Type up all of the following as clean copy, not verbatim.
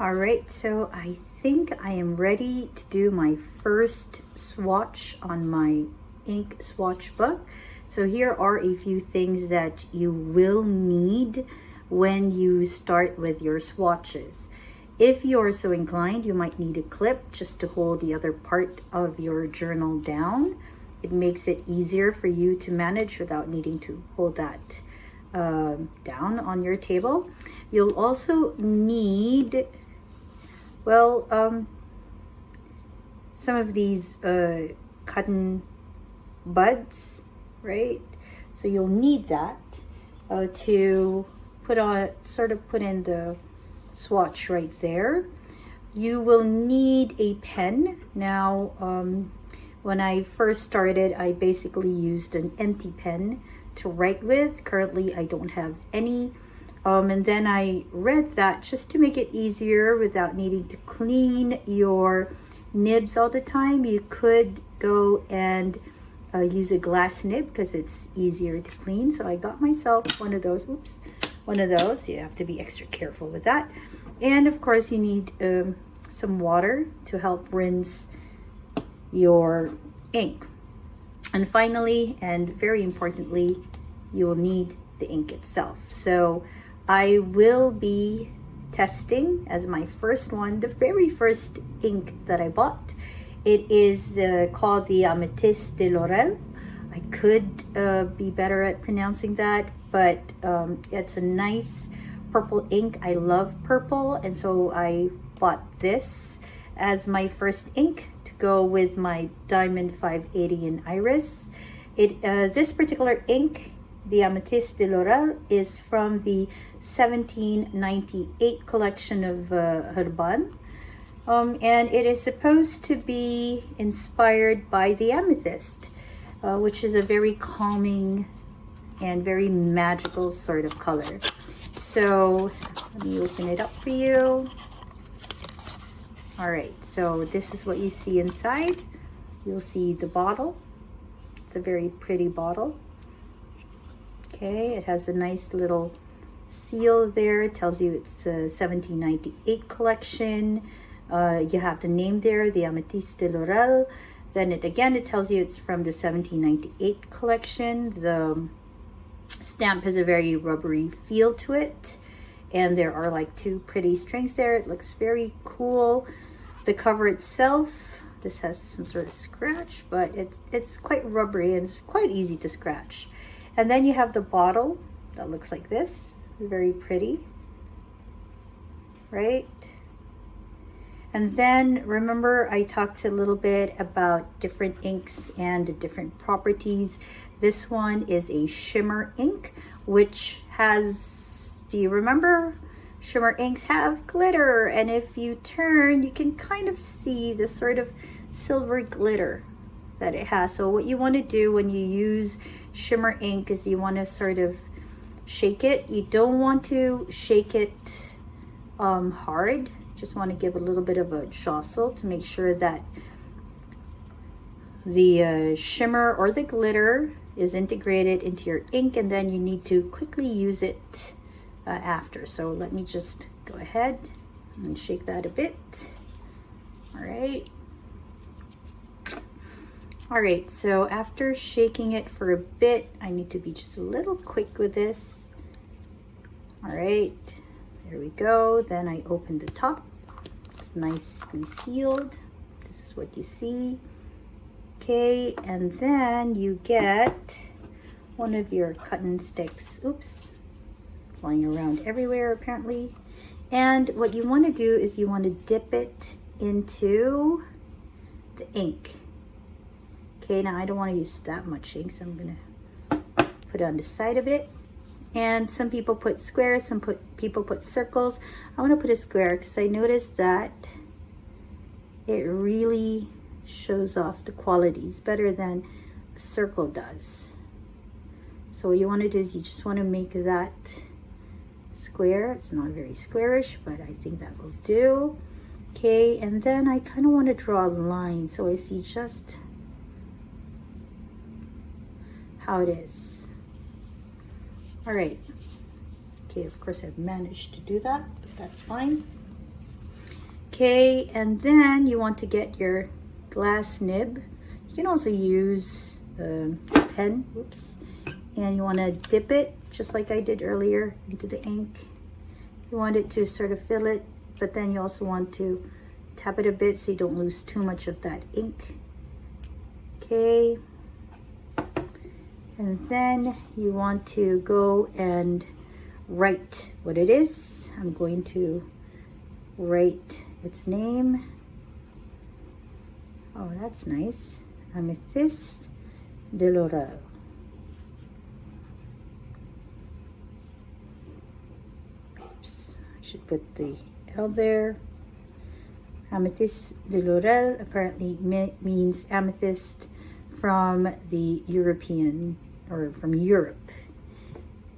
All right, so I think I am ready to do my first swatch on my Ink Swatch book. So here are a few things that you will need when you start with your swatches. If you are so inclined, you might need a clip just to hold the other part of your journal down. It makes it easier for you to manage without needing to hold that down on your table. You'll also need, some of these cotton buds, right? So you'll need that to put in the swatch right there. You will need a pen. Now, when I first started, I basically used an empty pen to write with. Currently, I don't have any. And then I read that just to make it easier without needing to clean your nibs all the time, you could go and use a glass nib because it's easier to clean. So I got myself one of those. You have to be extra careful with that. And of course you need some water to help rinse your ink. And finally, and very importantly, you will need the ink itself. So I will be testing as my first one, the very first ink that I bought. It is called the Amethyste de Laurel. I could be better at pronouncing that, but it's a nice purple ink. I love purple, and so I bought this as my first ink to go with my Diamond 580 in Iris. This particular ink, the Amethyste de Laurel, is from the 1798 collection of Herban. And it is supposed to be inspired by the amethyst, which is a very calming and very magical sort of color. So let me open it up for you. All right, so this is what you see inside. You'll see the bottle. It's a very pretty bottle. Okay, it has a nice little seal there. It tells you it's a 1798 collection. You have the name there, the Amethyste de Laurel. Then it tells you it's from the 1798 collection. The stamp has a very rubbery feel to it, and there are like two pretty strings there. It looks very cool. The cover itself, this has some sort of scratch, but it's quite rubbery and it's quite easy to scratch. And then you have the bottle that looks like this, very pretty, right? And then remember I talked a little bit about different inks and different properties. This one is a shimmer ink, which has, do you remember? Shimmer inks have glitter, and if you turn, you can kind of see the sort of silver glitter that it has. So what you want to do when you use shimmer ink is you want to sort of shake it. You don't want to shake it hard. Just want to give a little bit of a jostle to make sure that the shimmer or the glitter is integrated into your ink, and then you need to quickly use it after. So let me just go ahead and shake that a bit. All right, so after shaking it for a bit, I need to be just a little quick with this. All right, there we go. Then I open the top. It's nicely sealed. This is what you see. Okay, and then you get one of your cotton sticks. Oops, flying around everywhere apparently. And what you want to do is you want to dip it into the ink. Okay, now I don't want to use that much ink, so I'm gonna put it on the side of it. And some people put squares, people put circles. I want to put a square because I noticed that it really shows off the qualities better than a circle does. So what you want to do is you just want to make that square. It's not very squarish, but I think that will do. Okay, and then I kind of want to draw a line so I see just how it is. All right. Okay, of course I've managed to do that, but that's fine. Okay, and then you want to get your glass nib. You can also use a pen, oops, and you want to dip it just like I did earlier into the ink. You want it to sort of fill it, but then you also want to tap it a bit so you don't lose too much of that ink. Okay, and then you want to go and write what it is. I'm going to write its name. Oh, that's nice. Amethyst de Laurel. Oops, I should put the L there. Amethyst de Laurel apparently means amethyst from the European, or from Europe.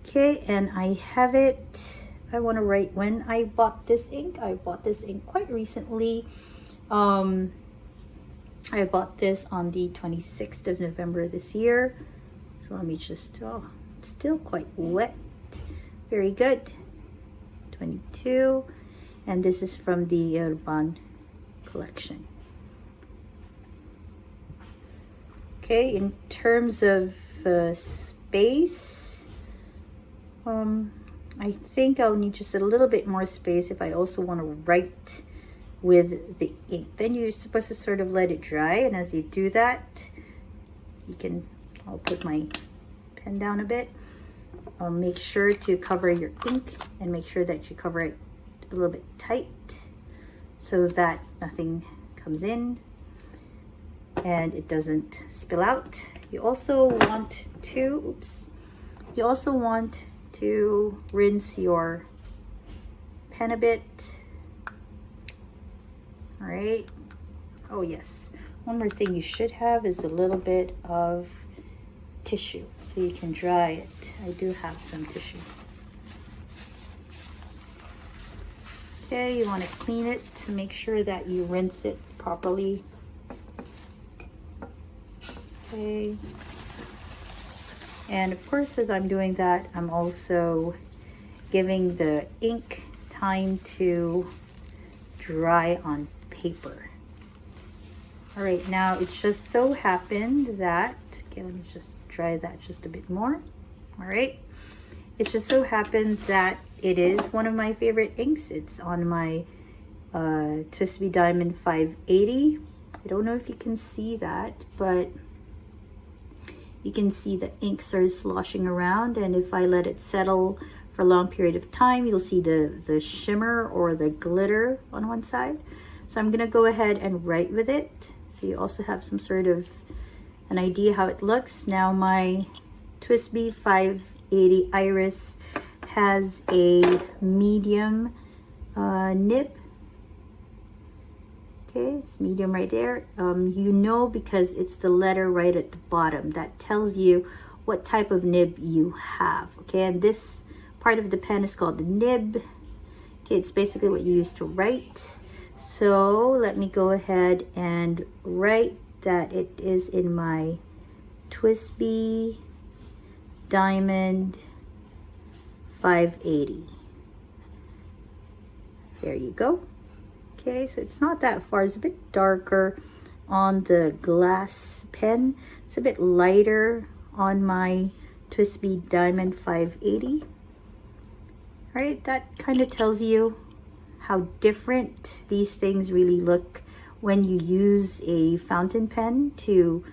Okay, and I have it. I want to write when I bought this ink. I bought this ink quite recently. I bought this on the 26th of November this year. So let me just, oh, it's still quite wet. Very good. 22. And this is from the Urban collection. Okay, in terms of space, I think I'll need just a little bit more space if I also want to write with the ink. Then you're supposed to sort of let it dry, and as you do that, you can, I'll put my pen down a bit. Make sure to cover your ink and make sure that you cover it a little bit tight so that nothing comes in and it doesn't spill out. You also want to, oops, you also want to rinse your pen a bit. All right. Oh yes, one more thing you should have is a little bit of tissue so you can dry it. I do have some tissue. Okay, you want to clean it to make sure that you rinse it properly. Okay. And of course, as I'm doing that, I'm also giving the ink time to dry on paper. All right, now it's just so happened that, okay, let me just dry that just a bit more. All right, it just so happened that it is one of my favorite inks. It's on my TWSBI Diamond 580. I don't know if you can see that, but you can see the ink starts sloshing around, and if I let it settle for a long period of time, you'll see the shimmer or the glitter on one side. So I'm gonna go ahead and write with it, so you also have some sort of an idea how it looks. Now my TWSBI 580 Iris has a medium nib. Okay, it's medium right there. You know, because it's the letter right at the bottom that tells you what type of nib you have. Okay, and this part of the pen is called the nib. Okay, it's basically what you use to write. So let me go ahead and write that it is in my TWSBI Diamond 580. There you go. Okay, so it's not that far. It's a bit darker on the glass pen. It's a bit lighter on my TWSBI Diamond 580. All right, that kind of tells you how different these things really look when you use a fountain pen to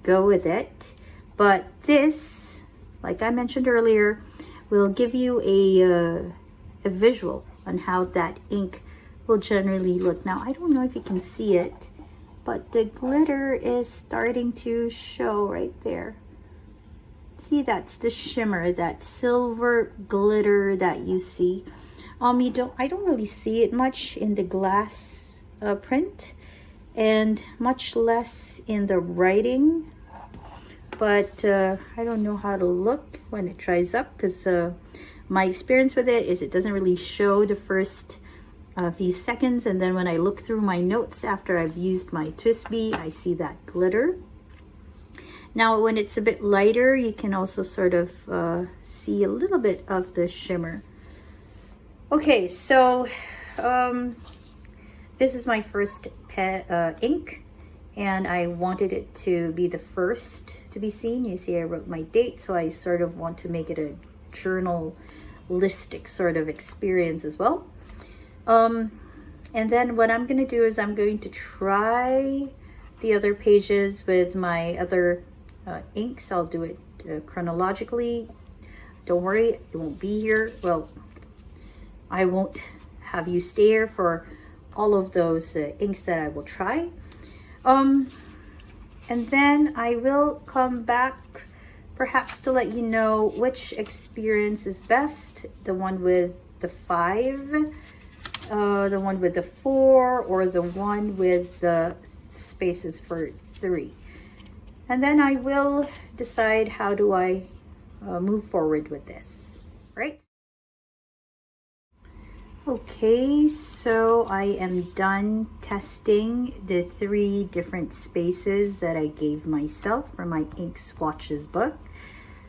go with it. But this, like I mentioned earlier, will give you a visual on how that ink will generally look. Now, I don't know if you can see it, but the glitter is starting to show right there. See, that's the shimmer, that silver glitter that you see. I don't really see it much in the glass print, and much less in the writing. But I don't know how to look when it dries up, because my experience with it is it doesn't really show the first few seconds, and then when I look through my notes after I've used my TWSBI, I see that glitter. Now when it's a bit lighter, you can also sort of see a little bit of the shimmer. Okay, so This is my first ink, and I wanted it to be the first to be seen. You see I wrote my date, so I sort of want to make it a journalistic sort of experience as well. And then what I'm going to do is I'm going to try the other pages with my other inks. I'll do it chronologically. Don't worry, it won't be here. Well, I won't have you stay here for all of those inks that I will try. And then I will come back perhaps to let you know which experience is best. The one with the 5, the one with the 4, or the one with the spaces for 3. And then I will decide how do I move forward with this, right? Okay, so I am done testing the 3 different spaces that I gave myself for my Ink Swatches book.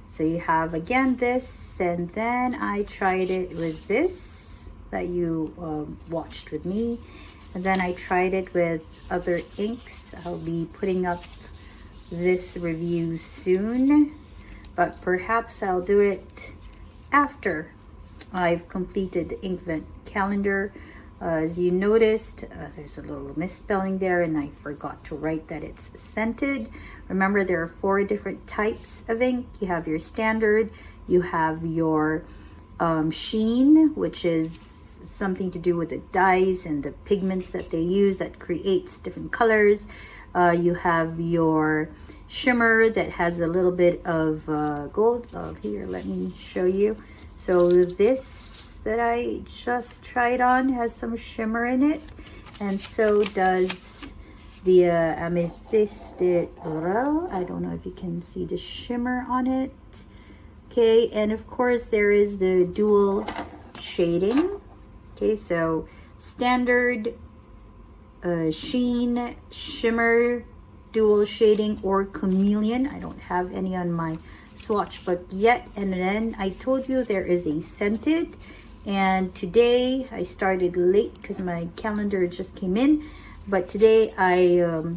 So you have again this, and then I tried it with this that you watched with me, and then I tried it with other inks. I'll be putting up this review soon, but perhaps I'll do it after I've completed the Inkvent calendar. As you noticed, there's a little misspelling there, and I forgot to write that it's scented. Remember, there are 4 different types of ink. You have your standard, you have your sheen, which is something to do with the dyes and the pigments that they use that creates different colors. You have your shimmer that has a little bit of gold. Here, let me show you. So this that I just tried on has some shimmer in it, and so does the amethyst de oro. I don't know if you can see the shimmer on it. Okay, and of course there is the dual shading. Okay, so standard, sheen, shimmer, dual shading, or chameleon. I don't have any on my swatch book yet. And then I told you there is a scented, and today I started late because my calendar just came in, but today I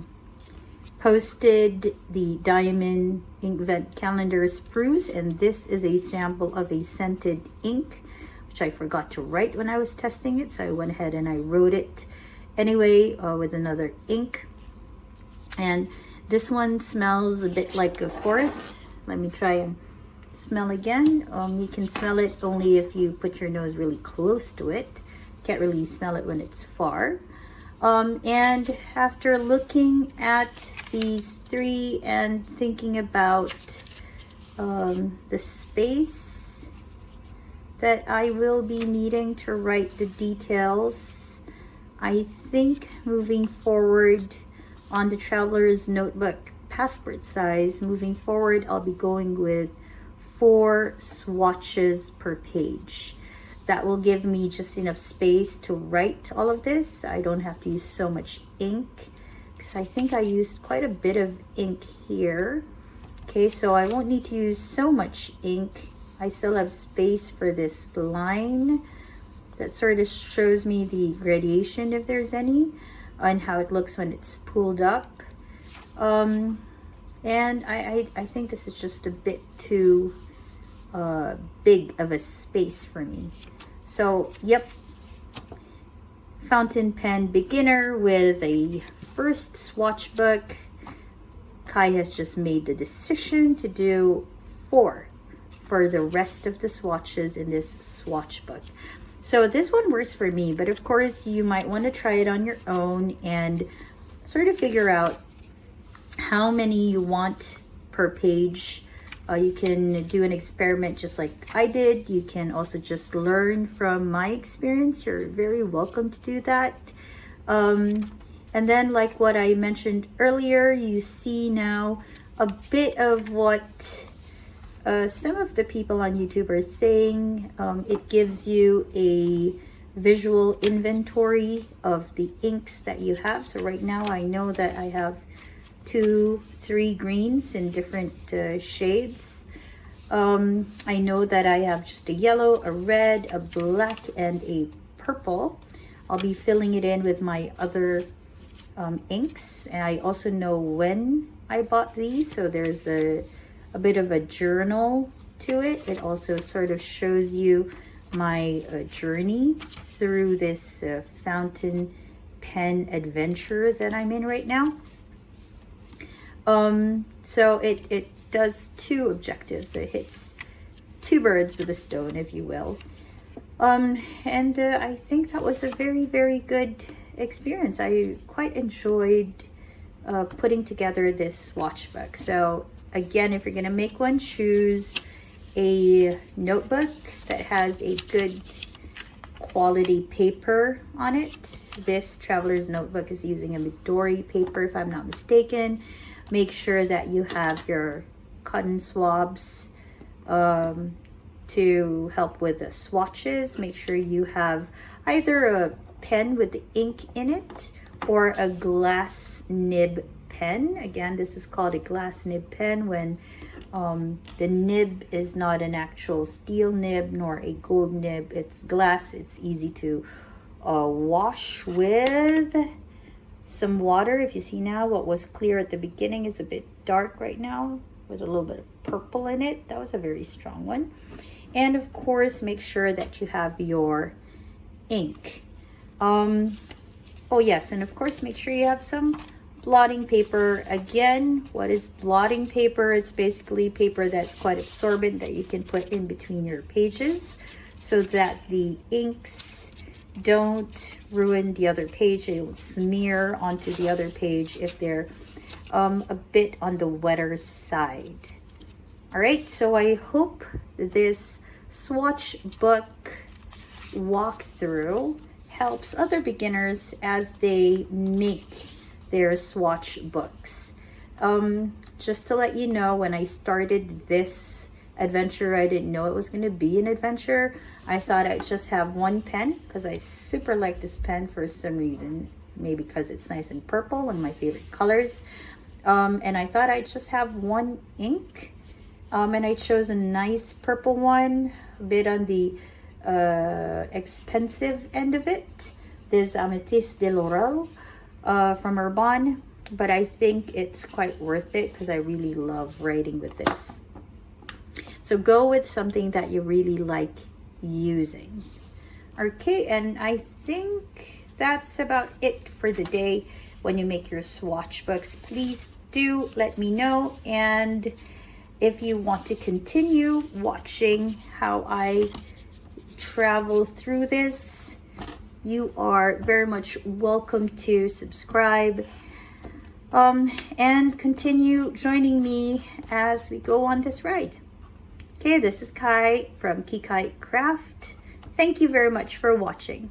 posted the Diamond Inkvent calendar spruce, and this is a sample of a scented ink, which I forgot to write when I was testing it, so I went ahead and I wrote it anyway with another ink. And this one smells a bit like a forest. Let me try and smell again. You can smell it only if you put your nose really close to it. Can't really smell it when it's far. And after looking at these 3 and thinking about the space that I will be needing to write the details, I think moving forward on the Traveler's Notebook passport size, moving forward I'll be going with 4 swatches per page. That will give me just enough space to write all of this. I don't have to use so much ink because I think I used quite a bit of ink here. Okay, so I won't need to use so much ink. I still have space for this line that sort of shows me the gradation, if there's any, and how it looks when it's pulled up. And I think this is just a bit too big of a space for me. So, yep, fountain pen beginner with a first swatch book. Kai has just made the decision to do 4 for the rest of the swatches in this swatch book. So this one works for me, but of course you might want to try it on your own and sort of figure out how many you want per page. You can do an experiment just like I did. You can also just learn from my experience. You're very welcome to do that. And then, like what I mentioned earlier, you see now a bit of what some of the people on YouTube are saying. It gives you a visual inventory of the inks that you have. So right now I know that I have 2, 3 greens in different shades. I know that I have just a yellow, a red, a black, and a purple. I'll be filling it in with my other inks, and I also know when I bought these, so there's a bit of a journal to it. It also sort of shows you my journey through this fountain pen adventure that I'm in right now. So it does two objectives. It hits two birds with a stone, if you will. And I think that was a very, very good experience. I quite enjoyed putting together this swatch book. So again, if you're going to make one, choose a notebook that has a good quality paper on it. This traveler's notebook is using a Midori paper, if I'm not mistaken. Make sure that you have your cotton swabs to help with the swatches. Make sure you have either a pen with the ink in it or a glass nib pen. Again, this is called a glass nib pen when the nib is not an actual steel nib nor a gold nib. It's glass. It's easy to wash with some water. If you see now, what was clear at the beginning is a bit dark right now with a little bit of purple in it. That was a very strong one. And of course, make sure that you have your ink. Oh yes, and of course, make sure you have some blotting paper. Again, what is blotting paper? It's basically paper that's quite absorbent that you can put in between your pages so that the inks don't ruin the other page. They don't smear onto the other page if they're a bit on the wetter side. All right, so I hope this swatch book walkthrough helps other beginners as they make their swatch books. Just to let you know, when I started this adventure, I didn't know it was going to be an adventure. I thought I'd just have one pen because I super like this pen for some reason. Maybe because it's nice and purple, one of my favorite colors. And I thought I'd just have one ink. And I chose a nice purple one, a bit on the expensive end of it. This Amethyst de Laurel from Urban, but I think it's quite worth it because I really love writing with this. So go with something that you really like using. Okay, and I think that's about it for the day. When you make your swatch books, please do let me know. And if you want to continue watching how I travel through this, you are very much welcome to subscribe and continue joining me as we go on this ride. Okay, this is Kai from Kikai Craft. Thank you very much for watching.